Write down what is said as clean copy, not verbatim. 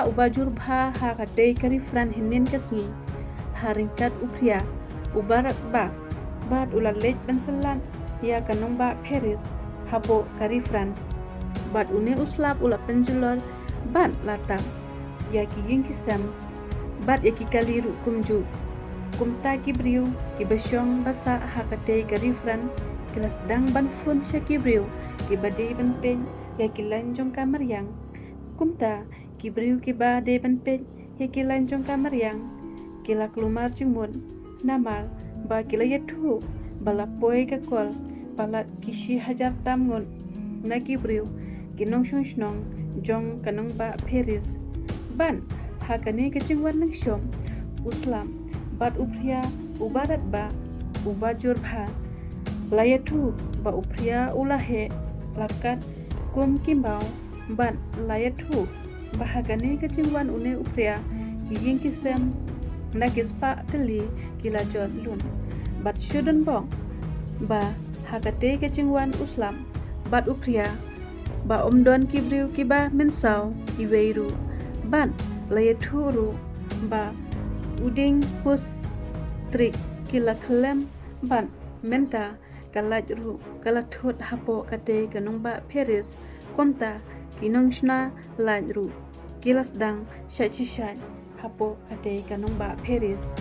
ubajur bha ha kadei kari fran hinin kasngi haringkat upria ubarat ba bat ulalej penselan ya kanong ba Paris habo kari fran bat une uslap ula penjulor ban latang ya ki yingkisam bat ya ki kaliru kumju kumta ki briu ki basyong basa ha kadei kari fran kelas dang ban fun syaki briu ki badei ban pen ya ki lanjong kamar yang kumta ki briu ki badei ban pen ya ki lanjong kamar yang kila kelumar jumun namal ba kila yetu bala poi kakol bala kishi hajar tamngon naki briu kinong shong jong kanong ba Paris ban hakane kecingwan nang syom uslam bat upria ubarat ba ubajur bha layatu ba upria ulahe lakat kum kimbau ban layatu ba hakane kecingwan une upria ying kisem nakis pa teli kila jon lun bat shudun bong ba hakate kecingwan uslam bat upria ba omdon kibriu kiba mensau iweiru ban layaturu ba uding pus trik kila klem ban menta kalajru kalathut hapo kate kanong ba Paris komta kinong shna lajru kilas dang shachishai hapo kate kanong ba Paris